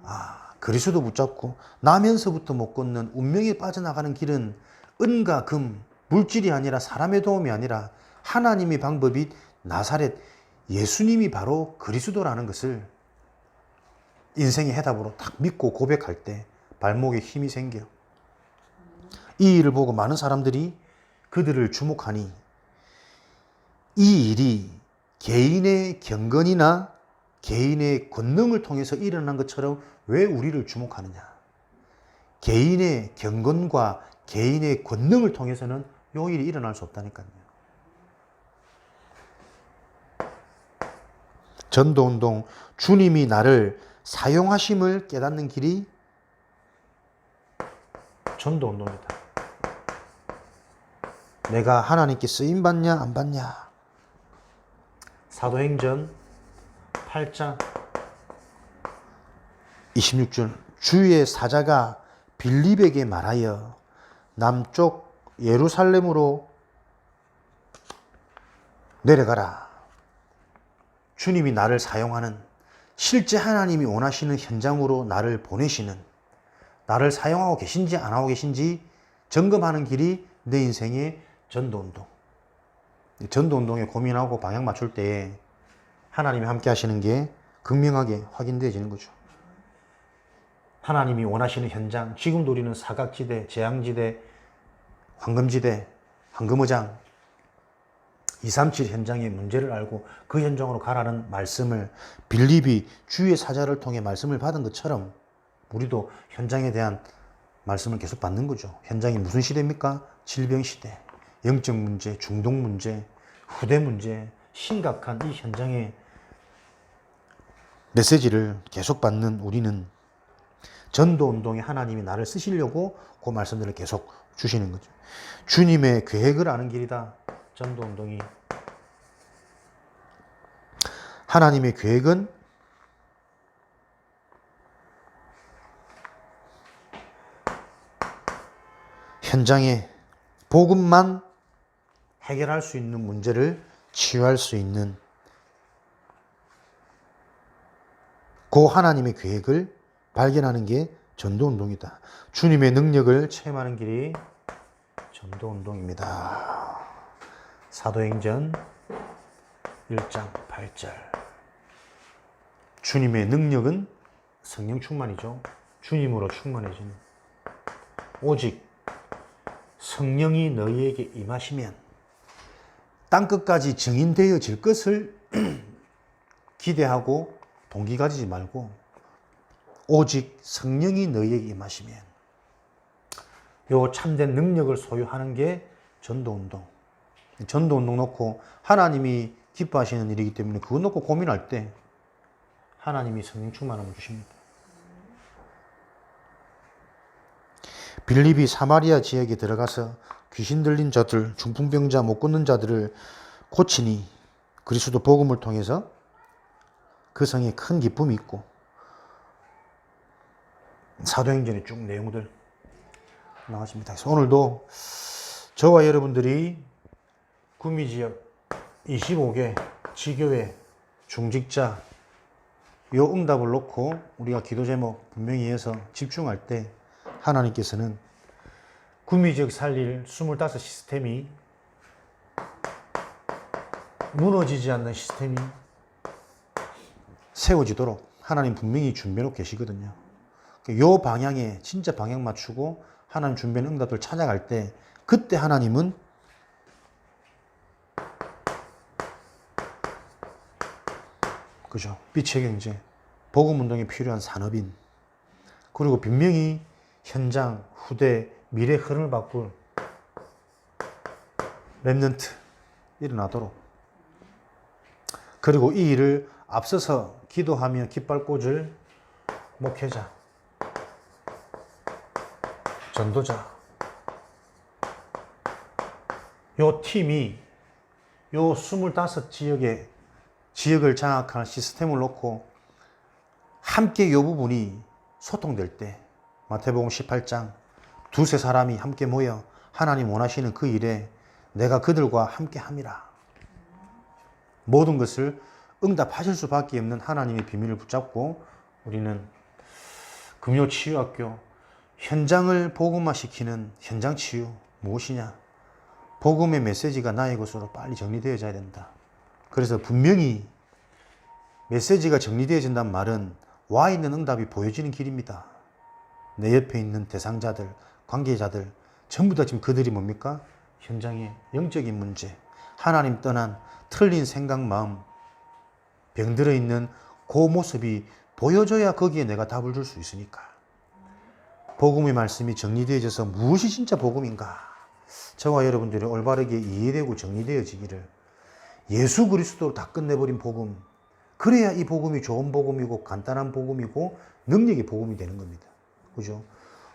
아, 그리스도 붙잡고 나면서부터 못 걷는 운명에 빠져나가는 길은 은과 금, 물질이 아니라 사람의 도움이 아니라 하나님의 방법이 나사렛 예수님이 바로 그리스도라는 것을 인생의 해답으로 딱 믿고 고백할 때 발목에 힘이 생겨. 이 일을 보고 많은 사람들이 그들을 주목하니 이 일이 개인의 경건이나 개인의 권능을 통해서 일어난 것처럼 왜 우리를 주목하느냐. 개인의 경건과 개인의 권능을 통해서는 요 일이 일어날 수 없다니까요. 전도운동, 주님이 나를 사용하심을 깨닫는 길이 전도운동이다. 내가 하나님께 쓰임받냐 안 받냐. 사도행전 8장 26절 주의 사자가 빌립에게 말하여 남쪽 예루살렘으로 내려가라. 주님이 나를 사용하는, 실제 하나님이 원하시는 현장으로 나를 보내시는, 나를 사용하고 계신지 안 하고 계신지 점검하는 길이 내 인생의 전도운동. 전도운동에 고민하고 방향 맞출 때 하나님이 함께 하시는 게 극명하게 확인되어지는 거죠. 하나님이 원하시는 현장, 지금도 우리는 사각지대, 재앙지대, 황금지대, 황금의장, 237 현장의 문제를 알고 그 현장으로 가라는 말씀을 빌립이 주의 사자를 통해 말씀을 받은 것처럼 우리도 현장에 대한 말씀을 계속 받는 거죠. 현장이 무슨 시대입니까? 질병시대, 영적 문제, 중독 문제, 후대 문제, 심각한 이 현장의 메시지를 계속 받는 우리는 전도운동에 하나님이 나를 쓰시려고 그 말씀들을 계속 주시는 거죠. 주님의 계획을 아는 길이다. 전도운동이. 하나님의 계획은 현장에 복음만 해결할 수 있는 문제를 치유할 수 있는 그 하나님의 계획을 발견하는 게 전도운동이다. 주님의 능력을 체험하는 길이 전도운동입니다. 사도행전 1장 8절. 주님의 능력은 성령 충만이죠. 주님으로 충만해지는. 오직 성령이 너희에게 임하시면 땅끝까지 증인되어질 것을 기대하고 동기 가지지 말고 오직 성령이 너희에게 임하시면 요 참된 능력을 소유하는 게 전도운동. 전도운동 놓고 하나님이 기뻐하시는 일이기 때문에 그거 놓고 고민할 때 하나님이 성령 충만함을 주십니다. 빌립이 사마리아 지역에 들어가서 귀신 들린 자들, 중풍병자, 못 걷는 자들을 고치니 그리스도 복음을 통해서 그 성에 큰 기쁨이 있고 사도행전의 쭉 내용들 나왔습니다. 그래서 오늘도 저와 여러분들이 구미지역 25개 지교회 중직자 요 응답을 놓고 우리가 기도 제목 분명히 해서 집중할 때 하나님께서는 구미지역 살릴 25 시스템이 무너지지 않는 시스템이 세워지도록 하나님 분명히 준비해놓고 계시거든요. 요 방향에 진짜 방향 맞추고 하나님 준비한 응답을 찾아갈 때 그때 하나님은 그죠? 빛의 경제, 복음운동에 필요한 산업인, 그리고 분명히 현장, 후대, 미래 흐름을 바꿀 렘넌트 일어나도록, 그리고 이 일을 앞서서 기도하며 깃발 꽂을 목회자, 전도자, 요 팀이 요 25지역의 지역을 장악하는 시스템을 놓고 함께 요 부분이 소통될 때 마태복음 18장 두세 사람이 함께 모여 하나님 원하시는 그 일에 내가 그들과 함께 함이라. 모든 것을 응답하실 수밖에 없는 하나님의 비밀을 붙잡고 우리는 금요치유학교 현장을 복음화시키는 현장 치유 무엇이냐? 복음의 메시지가 나의 것으로 빨리 정리되어져야 된다. 그래서 분명히 메시지가 정리되어진다는 말은 와 있는 응답이 보여지는 길입니다. 내 옆에 있는 대상자들, 관계자들 전부 다 지금 그들이 뭡니까? 현장의 영적인 문제, 하나님 떠난 틀린 생각, 마음, 병들어 있는 그 모습이 보여줘야 거기에 내가 답을 줄 수 있으니까. 복음의 말씀이 정리되어져서 무엇이 진짜 복음인가? 저와 여러분들이 올바르게 이해되고 정리되어지기를, 예수 그리스도로 다 끝내버린 복음, 그래야 이 복음이 좋은 복음이고 간단한 복음이고 능력의 복음이 되는 겁니다. 그죠?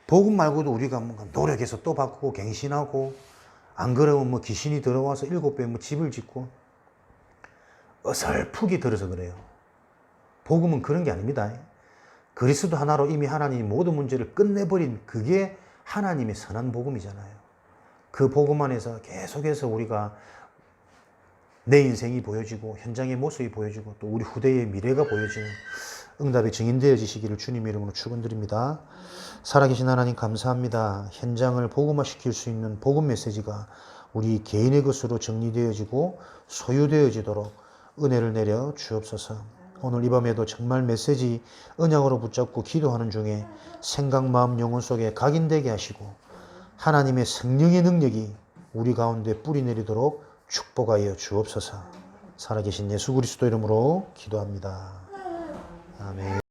복음 말고도 우리가 뭔가 노력해서 또 바꾸고 갱신하고, 안 그러면 뭐 귀신이 들어와서 7배 뭐 집을 짓고 어설프게 들어서 그래요. 복음은 그런 게 아닙니다. 그리스도 하나로 이미 하나님이 모든 문제를 끝내버린 그게 하나님의 선한 복음이잖아요. 그 복음 안에서 계속해서 우리가 내 인생이 보여지고 현장의 모습이 보여지고 또 우리 후대의 미래가 보여지는 응답의 증인되어지시기를 주님 이름으로 축원드립니다. 살아계신 하나님 감사합니다. 현장을 복음화시킬 수 있는 복음 메시지가 우리 개인의 것으로 정리되어지고 소유되어지도록 은혜를 내려 주옵소서. 오늘 이 밤에도 정말 메시지 언약으로 붙잡고 기도하는 중에 생각, 마음, 영혼 속에 각인되게 하시고 하나님의 성령의 능력이 우리 가운데 뿌리 내리도록 축복하여 주옵소서. 살아계신 예수 그리스도 이름으로 기도합니다. 아멘.